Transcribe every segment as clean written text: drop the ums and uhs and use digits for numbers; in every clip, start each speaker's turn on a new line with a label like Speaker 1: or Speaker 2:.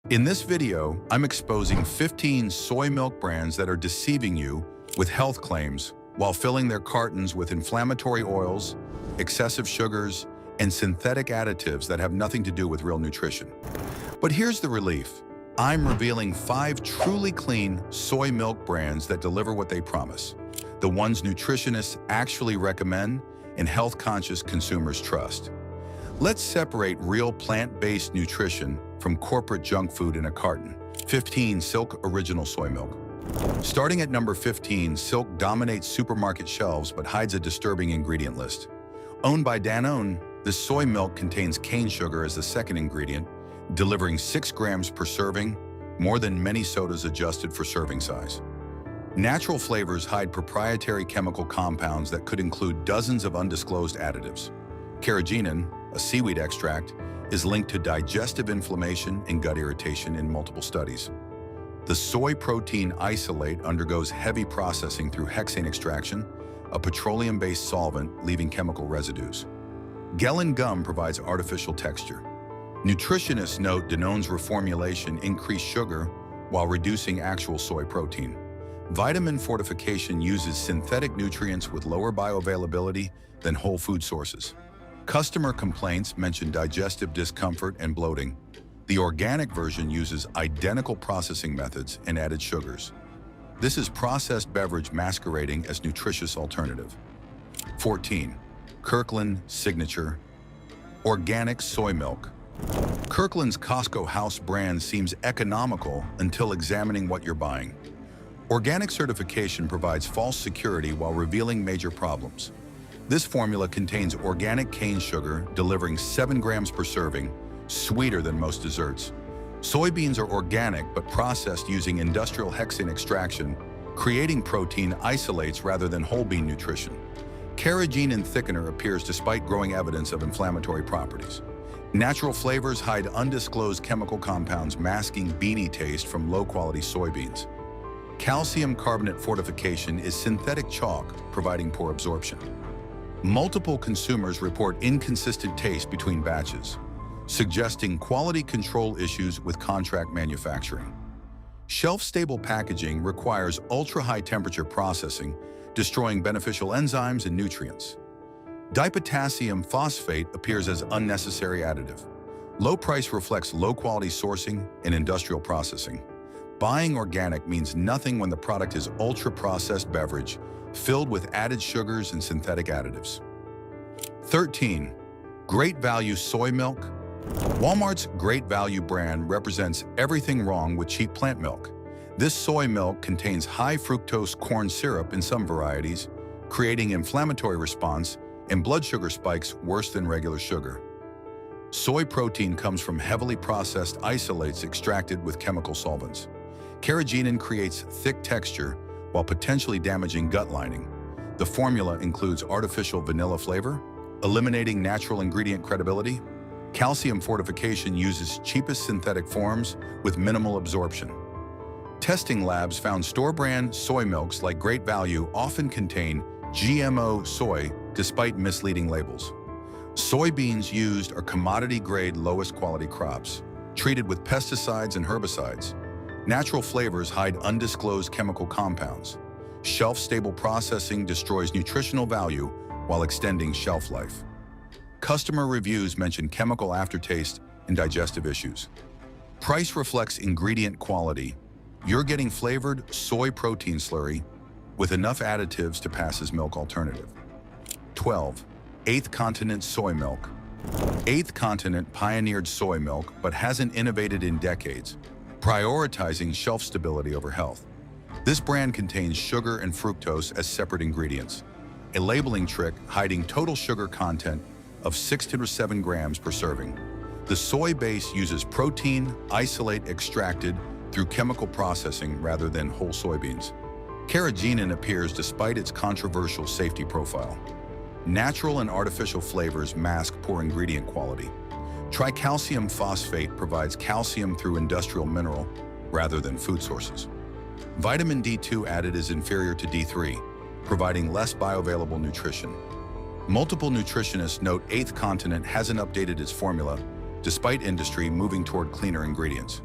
Speaker 1: In this video, I'm exposing 15 soy milk brands that are deceiving you with health claims while filling their cartons with inflammatory oils, excessive sugars, and synthetic additives that have nothing to do with real nutrition. But here's the relief. I'm revealing 5 truly clean soy milk brands that deliver what they promise, the ones nutritionists actually recommend and health-conscious consumers trust. Let's separate real plant-based nutrition from corporate junk food in a carton. 15 Silk Original Soy Milk. Starting at number 15, Silk dominates supermarket shelves but hides a disturbing ingredient list. Owned by Danone, this soy milk contains cane sugar as the second ingredient, delivering 6 grams per serving, more than many sodas adjusted for serving size. Natural flavors hide proprietary chemical compounds that could include dozens of undisclosed additives. Carrageenan, a seaweed extract, is linked to digestive inflammation and gut irritation in multiple studies. The soy protein isolate undergoes heavy processing through hexane extraction, a petroleum-based solvent leaving chemical residues. Gellan gum provides artificial texture. Nutritionists note Danone's reformulation increased sugar while reducing actual soy protein. Vitamin fortification uses synthetic nutrients with lower bioavailability than whole food sources. Customer complaints mention digestive discomfort and bloating. The organic version uses identical processing methods and added sugars. This is processed beverage masquerading as nutritious alternative. 14. Kirkland Signature Organic Soy Milk. Kirkland's Costco house brand seems economical until examining what you're buying. Organic certification provides false security while revealing major problems. This formula contains organic cane sugar, delivering 7 grams per serving, sweeter than most desserts. Soybeans are organic but processed using industrial hexane extraction, creating protein isolates rather than whole bean nutrition. Carrageenan thickener appears despite growing evidence of inflammatory properties. Natural flavors hide undisclosed chemical compounds masking beanie taste from low-quality soybeans. Calcium carbonate fortification is synthetic chalk, providing poor absorption. Multiple consumers report inconsistent taste between batches, suggesting quality control issues with contract manufacturing. Shelf-stable packaging requires ultra-high temperature processing, destroying beneficial enzymes and nutrients. Dipotassium phosphate appears as unnecessary additive. Low price reflects low-quality sourcing and industrial processing. Buying organic means nothing when the product is ultra-processed beverage filled with added sugars and synthetic additives. 13. Great Value Soy Milk. Walmart's Great Value brand represents everything wrong with cheap plant milk. This soy milk contains high fructose corn syrup in some varieties, creating inflammatory response and blood sugar spikes worse than regular sugar. Soy protein comes from heavily processed isolates extracted with chemical solvents. Carrageenan creates thick texture while potentially damaging gut lining. The formula includes artificial vanilla flavor, eliminating natural ingredient credibility. Calcium fortification uses cheapest synthetic forms with minimal absorption. Testing labs found store-brand soy milks like Great Value often contain GMO soy despite misleading labels. Soybeans used are commodity-grade lowest quality crops, treated with pesticides and herbicides. Natural flavors hide undisclosed chemical compounds. Shelf-stable processing destroys nutritional value while extending shelf life. Customer reviews mention chemical aftertaste and digestive issues. Price reflects ingredient quality. You're getting flavored soy protein slurry with enough additives to pass as milk alternative. 12. 8th Continent Soy Milk. 8th Continent pioneered soy milk but hasn't innovated in decades, prioritizing shelf stability over health. This brand contains sugar and fructose as separate ingredients, a labeling trick hiding total sugar content of 6 to 7 grams per serving. The soy base uses protein isolate extracted through chemical processing rather than whole soybeans. Carrageenan appears despite its controversial safety profile. Natural and artificial flavors mask poor ingredient quality. Tricalcium phosphate provides calcium through industrial mineral rather than food sources. Vitamin D2 added is inferior to D3, providing less bioavailable nutrition. Multiple nutritionists note 8th Continent hasn't updated its formula, despite industry moving toward cleaner ingredients.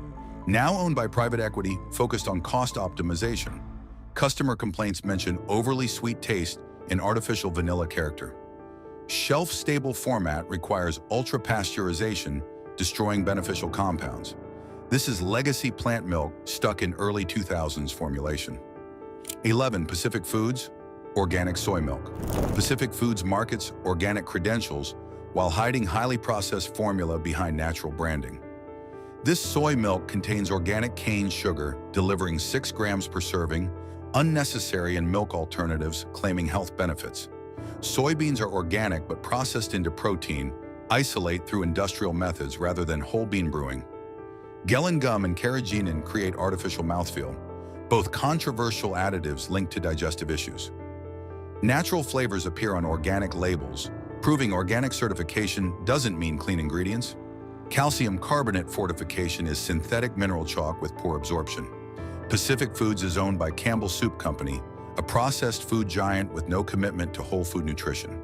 Speaker 1: Now owned by private equity focused on cost optimization, customer complaints mention overly sweet taste and artificial vanilla character. Shelf-stable format requires ultra-pasteurization, destroying beneficial compounds. This is legacy plant milk stuck in early 2000s formulation. 11. Pacific Foods, organic soy milk. Pacific Foods markets organic credentials while hiding highly processed formula behind natural branding. This soy milk contains organic cane sugar, delivering 6 grams per serving, unnecessary in milk alternatives claiming health benefits. Soybeans are organic but processed into protein, isolate through industrial methods rather than whole bean brewing. Gellan gum and carrageenan create artificial mouthfeel, both controversial additives linked to digestive issues. Natural flavors appear on organic labels, proving organic certification doesn't mean clean ingredients. Calcium carbonate fortification is synthetic mineral chalk with poor absorption. Pacific Foods is owned by Campbell Soup Company, a processed food giant with no commitment to whole food nutrition.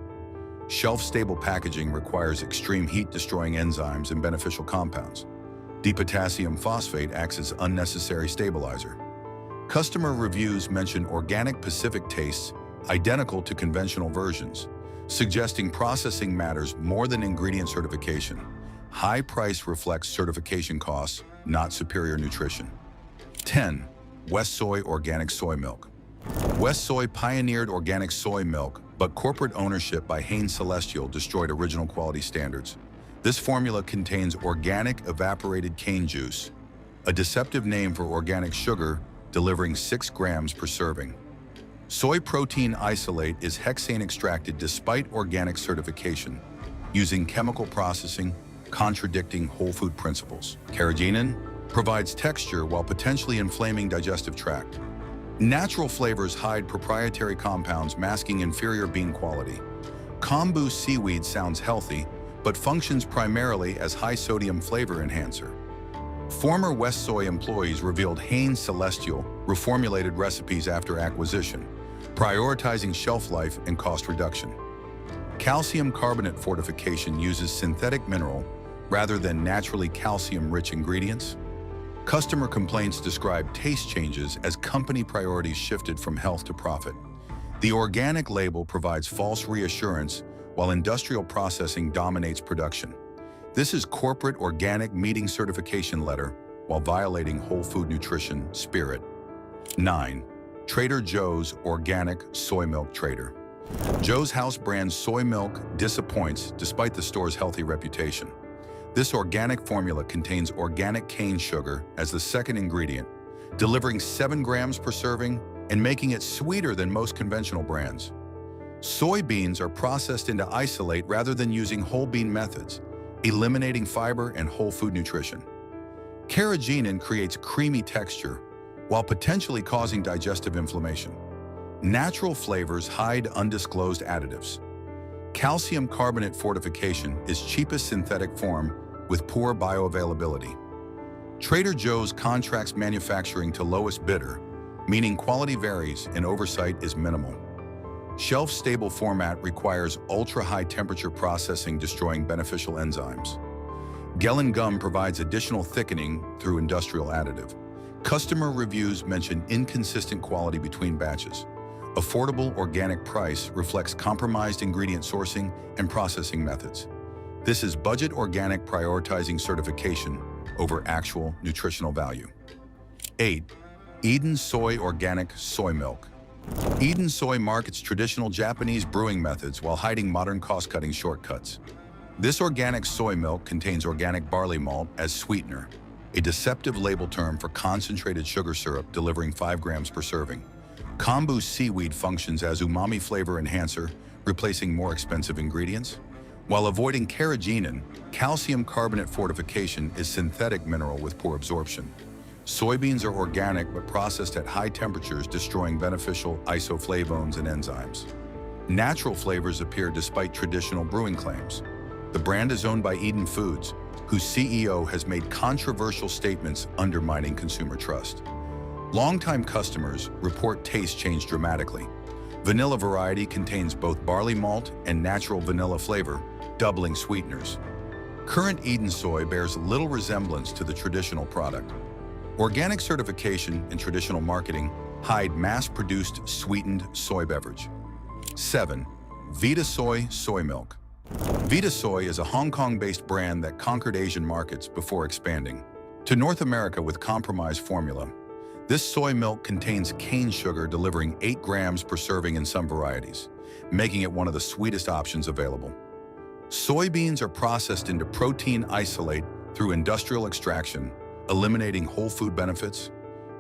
Speaker 1: Shelf-stable packaging requires extreme heat-destroying enzymes and beneficial compounds. Dipotassium phosphate acts as unnecessary stabilizer. Customer reviews mention organic Pacific tastes identical to conventional versions, suggesting processing matters more than ingredient certification. High price reflects certification costs, not superior nutrition. 10. West Soy organic soy milk. West Soy pioneered organic soy milk, but corporate ownership by Hain Celestial destroyed original quality standards. This formula contains organic evaporated cane juice, a deceptive name for organic sugar, delivering 6 grams per serving. Soy protein isolate is hexane extracted despite organic certification, using chemical processing, contradicting whole food principles. Carrageenan provides texture while potentially inflaming digestive tract. Natural flavors hide proprietary compounds masking inferior bean quality. Kombu seaweed sounds healthy, but functions primarily as high-sodium flavor enhancer. Former West Soy employees revealed Hain Celestial reformulated recipes after acquisition, prioritizing shelf life and cost reduction. Calcium carbonate fortification uses synthetic mineral rather than naturally calcium-rich ingredients. Customer complaints describe taste changes as company priorities shifted from health to profit. The organic label provides false reassurance while industrial processing dominates production. This is corporate organic meeting certification letter while violating whole food nutrition spirit. 9. Trader Joe's organic soy milk trader. Joe's house brand soy milk disappoints despite the store's healthy reputation. This organic formula contains organic cane sugar as the second ingredient, delivering 7 grams per serving and making it sweeter than most conventional brands. Soybeans are processed into isolate rather than using whole bean methods, eliminating fiber and whole food nutrition. Carrageenan creates creamy texture while potentially causing digestive inflammation. Natural flavors hide undisclosed additives. Calcium carbonate fortification is cheapest synthetic form with poor bioavailability. Trader Joe's contracts manufacturing to lowest bidder, meaning quality varies and oversight is minimal. Shelf-stable format requires ultra-high temperature processing, destroying beneficial enzymes. Gellan gum provides additional thickening through industrial additive. Customer reviews mention inconsistent quality between batches. Affordable organic price reflects compromised ingredient sourcing and processing methods. This is budget organic prioritizing certification over actual nutritional value. 8. Eden Soy organic soy milk. Eden Soy markets traditional Japanese brewing methods while hiding modern cost-cutting shortcuts. This organic soy milk contains organic barley malt as sweetener, a deceptive label term for concentrated sugar syrup delivering 5 grams per serving. Kombu seaweed functions as umami flavor enhancer, replacing more expensive ingredients. While avoiding carrageenan, calcium carbonate fortification is synthetic mineral with poor absorption. Soybeans are organic but processed at high temperatures, destroying beneficial isoflavones and enzymes. Natural flavors appear despite traditional brewing claims. The brand is owned by Eden Foods, whose CEO has made controversial statements undermining consumer trust. Longtime customers report taste change dramatically. Vanilla variety contains both barley malt and natural vanilla flavor, doubling sweeteners. Current Eden Soy bears little resemblance to the traditional product. Organic certification and traditional marketing hide mass-produced sweetened soy beverage. 7. Vita soy milk. Vita Soy is a Hong Kong-based brand that conquered Asian markets before expanding to North America with compromised formula. This soy milk contains cane sugar, delivering 8 grams per serving in some varieties, making it one of the sweetest options available. Soybeans are processed into protein isolate through industrial extraction, eliminating whole food benefits.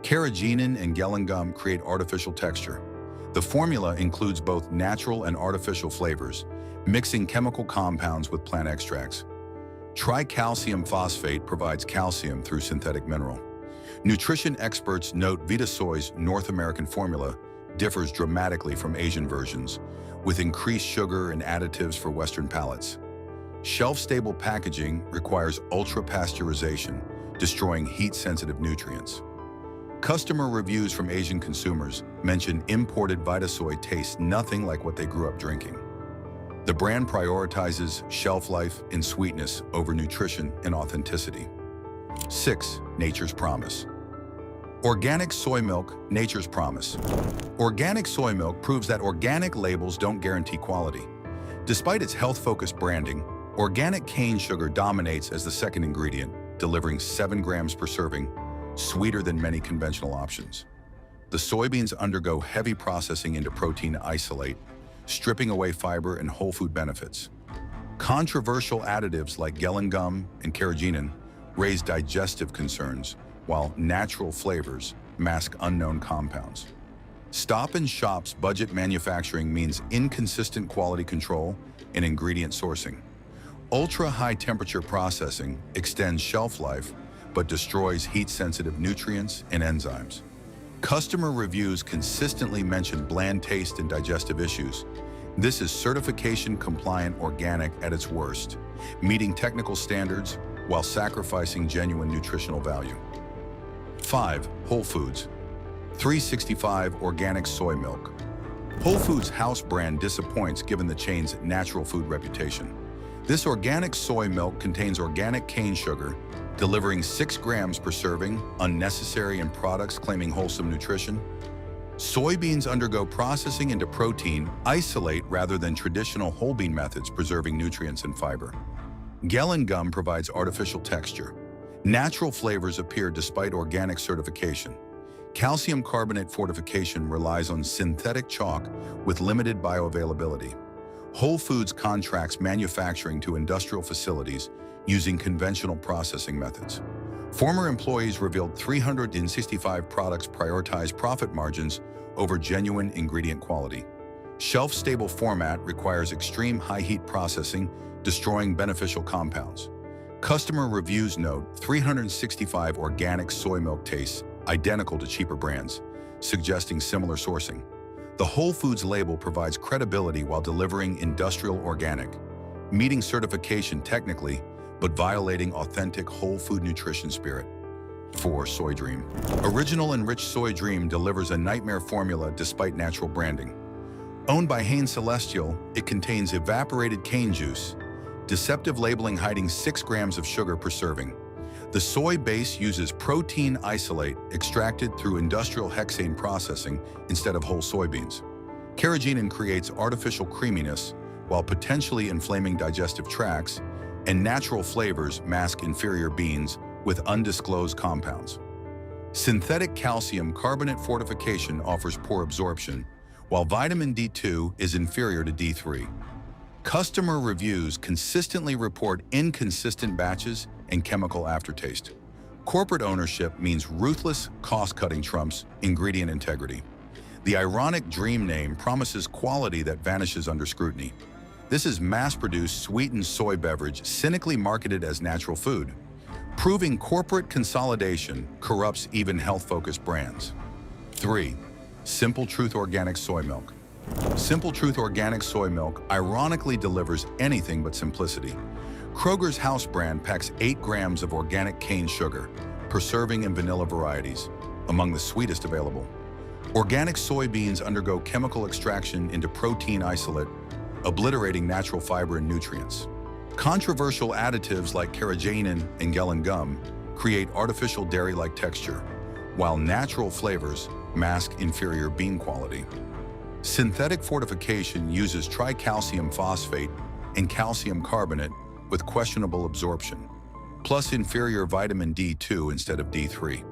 Speaker 1: Carrageenan and gellan gum create artificial texture. The formula includes both natural and artificial flavors, mixing chemical compounds with plant extracts. Tricalcium phosphate provides calcium through synthetic mineral. Nutrition experts note Vita Soy's North American formula differs dramatically from Asian versions, with increased sugar and additives for Western palates. Shelf-stable packaging requires ultra-pasteurization, destroying heat-sensitive nutrients. Customer reviews from Asian consumers mention imported Vita Soy tastes nothing like what they grew up drinking. The brand prioritizes shelf life and sweetness over nutrition and authenticity. 6. Nature's Promise. Organic soy milk, Nature's Promise. Organic soy milk proves that organic labels don't guarantee quality. Despite its health-focused branding, organic cane sugar dominates as the second ingredient, delivering 7 grams per serving, sweeter than many conventional options. The soybeans undergo heavy processing into protein isolate, stripping away fiber and whole food benefits. Controversial additives like gellan gum and carrageenan raise digestive concerns, while natural flavors mask unknown compounds. Stop & Shop's budget manufacturing means inconsistent quality control and ingredient sourcing. Ultra-high temperature processing extends shelf life but destroys heat-sensitive nutrients and enzymes. Customer reviews consistently mention bland taste and digestive issues. This is certification-compliant organic at its worst, meeting technical standards while sacrificing genuine nutritional value. 5. Whole Foods 365 Organic Soy Milk. Whole Foods' house brand disappoints given the chain's natural food reputation. This organic soy milk contains organic cane sugar, delivering 6 grams per serving, unnecessary in products claiming wholesome nutrition. Soybeans undergo processing into protein isolate rather than traditional whole bean methods, preserving nutrients and fiber. Gellan gum provides artificial texture. Natural flavors appear despite organic certification. Calcium carbonate fortification relies on synthetic chalk with limited bioavailability. Whole Foods contracts manufacturing to industrial facilities using conventional processing methods. Former employees revealed 365 products prioritize profit margins over genuine ingredient quality. Shelf-stable format requires extreme high-heat processing, destroying beneficial compounds. Customer reviews note 365 organic soy milk tastes identical to cheaper brands, suggesting similar sourcing. The Whole Foods label provides credibility while delivering industrial organic, meeting certification technically, but violating authentic whole food nutrition spirit. 4. Soy Dream. Original Enriched Soy Dream delivers a nightmare formula despite natural branding. Owned by Hain Celestial, it contains evaporated cane juice, deceptive labeling hiding 6 grams of sugar per serving. The soy base uses protein isolate extracted through industrial hexane processing instead of whole soybeans. Carrageenan creates artificial creaminess while potentially inflaming digestive tracts, and natural flavors mask inferior beans with undisclosed compounds. Synthetic calcium carbonate fortification offers poor absorption, while vitamin D2 is inferior to D3. Customer reviews consistently report inconsistent batches and chemical aftertaste. Corporate ownership means ruthless cost-cutting trumps ingredient integrity. The ironic Dream name promises quality that vanishes under scrutiny. This is mass-produced sweetened soy beverage cynically marketed as natural food, proving corporate consolidation corrupts even health-focused brands. 3. Simple Truth Organic Soy Milk. Simple Truth Organic Soy Milk ironically delivers anything but simplicity. Kroger's house brand packs 8 grams of organic cane sugar per serving in vanilla varieties, among the sweetest available. Organic soybeans undergo chemical extraction into protein isolate, obliterating natural fiber and nutrients. Controversial additives like carrageenan and gellan gum create artificial dairy-like texture, while natural flavors mask inferior bean quality. Synthetic fortification uses tricalcium phosphate and calcium carbonate with questionable absorption, plus inferior vitamin D2 instead of D3.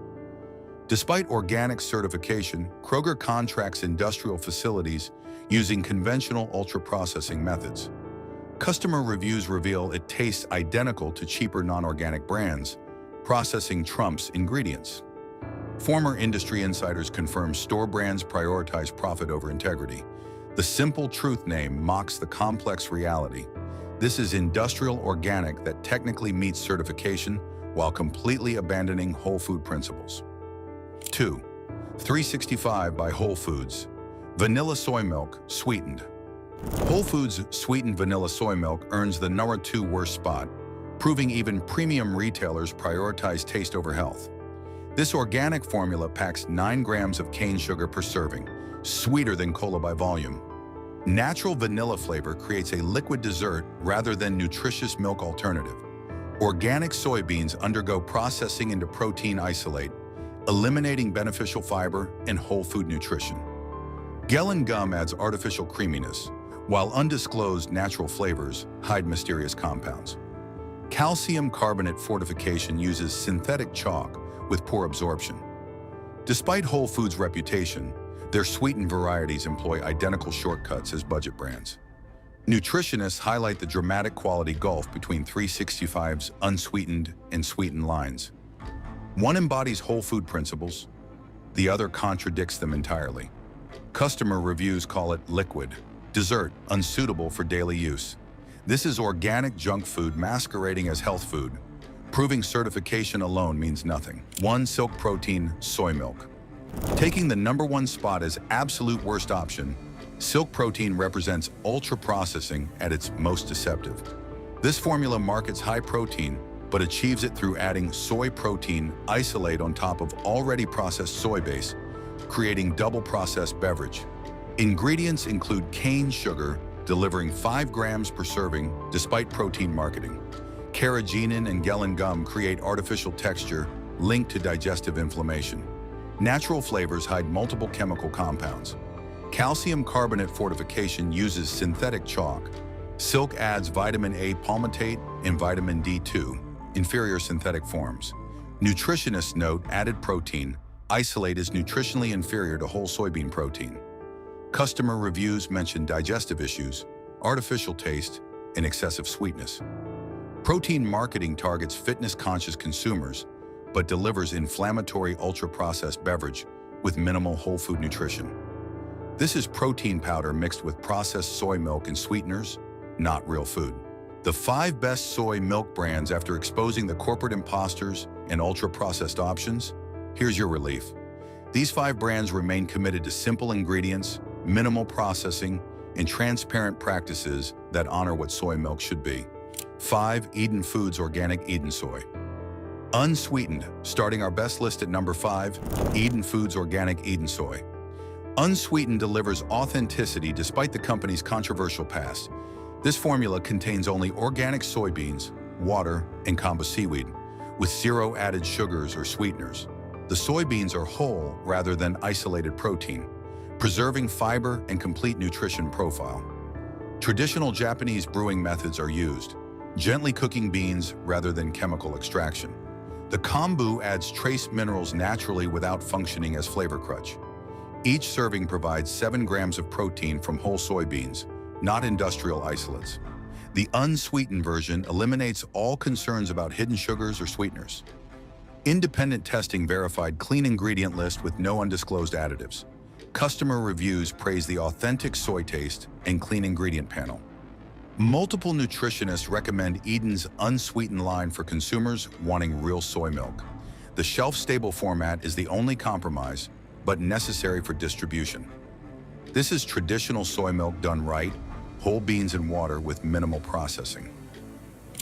Speaker 1: Despite organic certification, Kroger contracts industrial facilities using conventional ultra-processing methods. Customer reviews reveal it tastes identical to cheaper non-organic brands. Processing trumps ingredients. Former industry insiders confirm store brands prioritize profit over integrity. The simple truth name mocks the complex reality. This is industrial organic that technically meets certification while completely abandoning whole food principles. 2. 365 by Whole Foods. Vanilla soy milk, sweetened. Whole Foods sweetened vanilla soy milk earns the number 2 worst spot, proving even premium retailers prioritize taste over health. This organic formula packs 9 grams of cane sugar per serving, sweeter than cola by volume. Natural vanilla flavor creates a liquid dessert rather than nutritious milk alternative. Organic soybeans undergo processing into protein isolate, eliminating beneficial fiber and whole food nutrition. Gelen gum adds artificial creaminess, while undisclosed natural flavors hide mysterious compounds. Calcium carbonate fortification uses synthetic chalk with poor absorption. Despite Whole Foods' reputation, their sweetened varieties employ identical shortcuts as budget brands. Nutritionists highlight the dramatic quality gulf between 365's unsweetened and sweetened lines. One embodies whole food principles, the other contradicts them entirely. Customer reviews call it liquid, dessert unsuitable for daily use. This is organic junk food masquerading as health food, proving certification alone means nothing. 1. Silk protein, soy milk. Taking the number 1 spot as absolute worst option, silk protein represents ultra-processing at its most deceptive. This formula markets high protein, but achieves it through adding soy protein isolate on top of already processed soy base, creating double-processed beverage. Ingredients include cane sugar, delivering 5 grams per serving despite protein marketing. Carrageenan and Gelen gum create artificial texture linked to digestive inflammation. Natural flavors hide multiple chemical compounds. Calcium carbonate fortification uses synthetic chalk. Silk adds vitamin A palmitate and vitamin D2, inferior synthetic forms. Nutritionists note added protein. Isolate is nutritionally inferior to whole soybean protein. Customer reviews mention digestive issues, artificial taste, and excessive sweetness. Protein marketing targets fitness-conscious consumers, but delivers inflammatory ultra-processed beverage with minimal whole food nutrition. This is protein powder mixed with processed soy milk and sweeteners, not real food. The 5 best soy milk brands after exposing the corporate imposters and ultra-processed options? Here's your relief. These 5 brands remain committed to simple ingredients, minimal processing, and transparent practices that honor what soy milk should be. 5. Eden Foods Organic Eden Soy. Unsweetened, starting our best list at number 5, Eden Foods Organic Eden Soy. Unsweetened delivers authenticity despite the company's controversial past. This formula contains only organic soybeans, water, and kombu seaweed, with 0 added sugars or sweeteners. The soybeans are whole rather than isolated protein, preserving fiber and complete nutrition profile. Traditional Japanese brewing methods are used, gently cooking beans rather than chemical extraction. The kombu adds trace minerals naturally without functioning as flavor crutch. Each serving provides 7 grams of protein from whole soybeans, not industrial isolates. The unsweetened version eliminates all concerns about hidden sugars or sweeteners. Independent testing verified clean ingredient list with no undisclosed additives. Customer reviews praise the authentic soy taste and clean ingredient panel. Multiple nutritionists recommend Eden's unsweetened line for consumers wanting real soy milk. The shelf-stable format is the only compromise, but necessary for distribution. This is traditional soy milk done right, whole beans and water with minimal processing.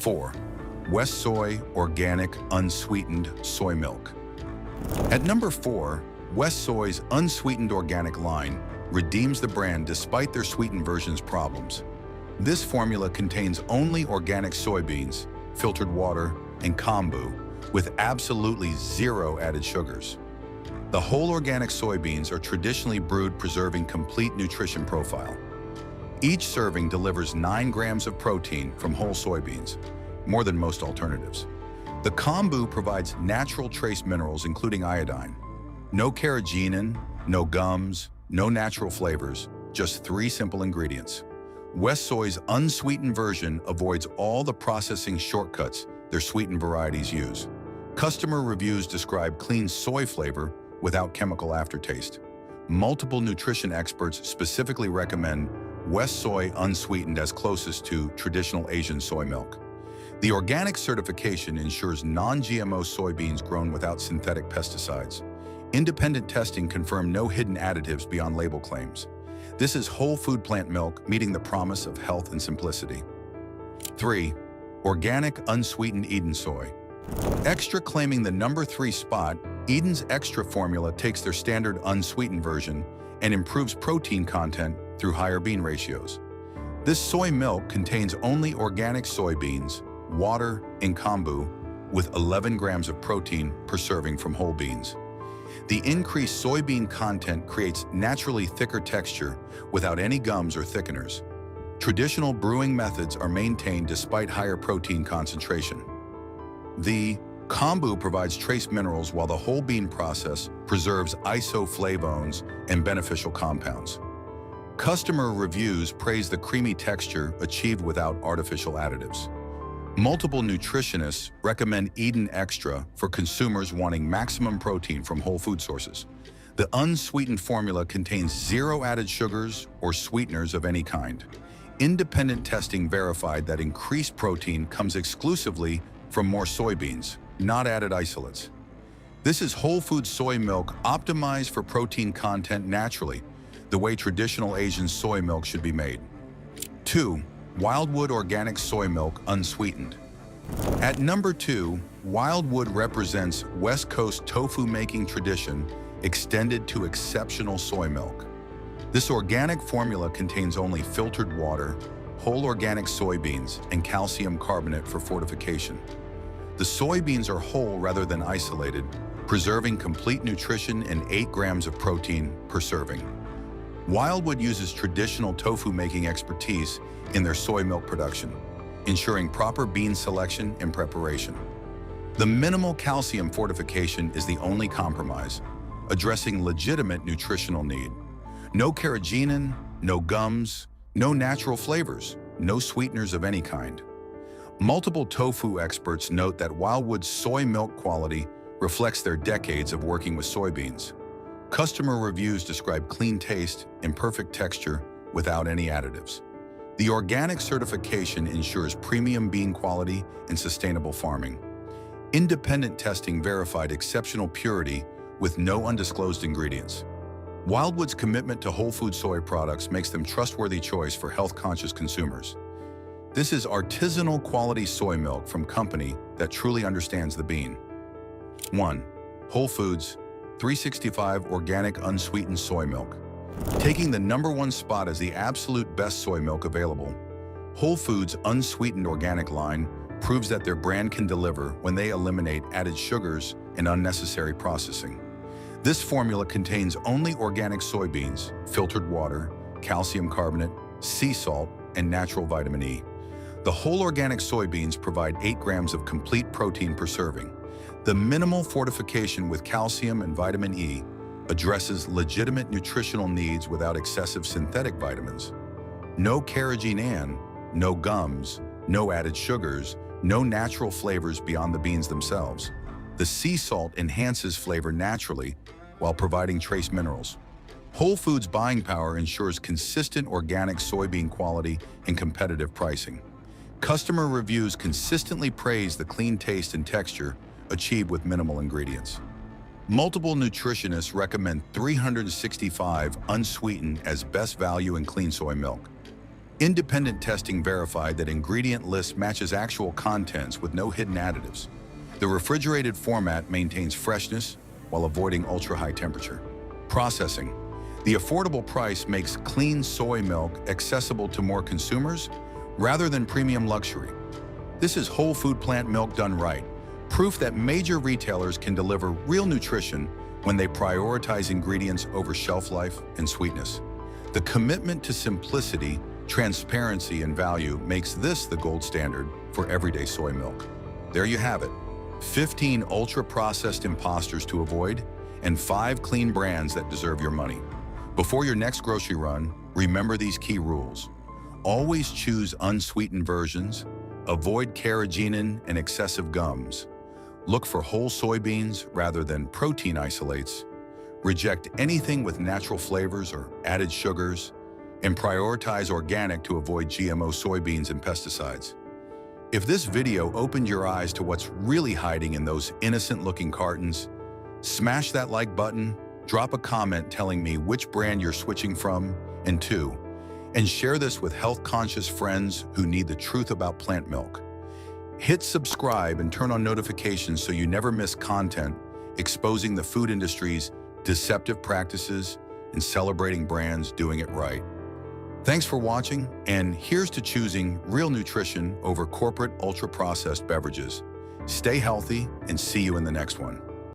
Speaker 1: 4. West Soy Organic Unsweetened Soy Milk. At number 4, West Soy's unsweetened organic line redeems the brand despite their sweetened version's problems. This formula contains only organic soybeans, filtered water, and kombu, with absolutely zero added sugars. The whole organic soybeans are traditionally brewed, preserving complete nutrition profile. Each serving delivers 9 grams of protein from whole soybeans, more than most alternatives. The kombu provides natural trace minerals, including iodine. No carrageenan, no gums, no natural flavors, just 3 simple ingredients. West Soy's unsweetened version avoids all the processing shortcuts their sweetened varieties use. Customer reviews describe clean soy flavor without chemical aftertaste. Multiple nutrition experts specifically recommend West Soy unsweetened as closest to traditional Asian soy milk. The organic certification ensures non-GMO soybeans grown without synthetic pesticides. Independent testing confirmed no hidden additives beyond label claims. This is whole food plant milk meeting the promise of health and simplicity. 3. Organic unsweetened Eden soy. Extra claiming the number 3 spot, Eden's Extra formula takes their standard unsweetened version and improves protein content through higher bean ratios. This soy milk contains only organic soybeans, water, and kombu, with 11 grams of protein per serving from whole beans. The increased soybean content creates naturally thicker texture without any gums or thickeners. Traditional brewing methods are maintained despite higher protein concentration. The kombu provides trace minerals while the whole bean process preserves isoflavones and beneficial compounds. Customer reviews praise the creamy texture achieved without artificial additives. Multiple nutritionists recommend Eden Extra for consumers wanting maximum protein from whole food sources. The unsweetened formula contains 0 added sugars or sweeteners of any kind. Independent testing verified that increased protein comes exclusively from more soybeans, not added isolates. This is whole food soy milk optimized for protein content naturally, the way traditional Asian soy milk should be made. 2. Wildwood organic soy milk unsweetened. At number 2, Wildwood represents West Coast tofu-making tradition extended to exceptional soy milk. This organic formula contains only filtered water, whole organic soybeans, and calcium carbonate for fortification. The soybeans are whole rather than isolated, preserving complete nutrition and 8 grams of protein per serving. Wildwood uses traditional tofu-making expertise in their soy milk production, ensuring proper bean selection and preparation. The minimal calcium fortification is the only compromise, addressing legitimate nutritional need. No carrageenan, no gums, no natural flavors, no sweeteners of any kind. Multiple tofu experts note that Wildwood's soy milk quality reflects their decades of working with soybeans. Customer reviews describe clean taste and perfect texture without any additives. The organic certification ensures premium bean quality and sustainable farming. Independent testing verified exceptional purity with no undisclosed ingredients. Wildwood's commitment to whole food soy products makes them trustworthy choice for health-conscious consumers. This is artisanal quality soy milk from company that truly understands the bean. 1. Whole Foods 365 Organic Unsweetened Soy Milk. Taking the number 1 spot as the absolute best soy milk available, Whole Foods' unsweetened organic line proves that their brand can deliver when they eliminate added sugars and unnecessary processing. This formula contains only organic soybeans, filtered water, calcium carbonate, sea salt, and natural vitamin E. The whole organic soybeans provide 8 grams of complete protein per serving. The minimal fortification with calcium and vitamin E addresses legitimate nutritional needs without excessive synthetic vitamins. No carrageenan, no gums, no added sugars, no natural flavors beyond the beans themselves. The sea salt enhances flavor naturally while providing trace minerals. Whole Foods' buying power ensures consistent organic soybean quality and competitive pricing. Customer reviews consistently praise the clean taste and texture achieved with minimal ingredients. Multiple nutritionists recommend 365 unsweetened as best value in clean soy milk. Independent testing verified that ingredient list matches actual contents with no hidden additives. The refrigerated format maintains freshness while avoiding ultra-high temperature. Processing. The affordable price makes clean soy milk accessible to more consumers rather than premium luxury. This is whole food plant milk done right, Proof that major retailers can deliver real nutrition when they prioritize ingredients over shelf life and sweetness. The commitment to simplicity, transparency, and value makes this the gold standard for everyday soy milk. There you have it. 15 ultra-processed imposters to avoid and 5 clean brands that deserve your money. Before your next grocery run, remember these key rules. Always choose unsweetened versions. Avoid carrageenan and excessive gums. Look for whole soybeans rather than protein isolates. Reject anything with natural flavors or added sugars. And prioritize organic to avoid GMO soybeans and pesticides. If this video opened your eyes to what's really hiding in those innocent-looking cartons, smash that like button, drop a comment telling me which brand you're switching from and to, and share this with health-conscious friends who need the truth about plant milk. Hit subscribe and turn on notifications so you never miss content exposing the food industry's deceptive practices and celebrating brands doing it right. Thanks for watching, and here's to choosing real nutrition over corporate ultra-processed beverages. Stay healthy and see you in the next one.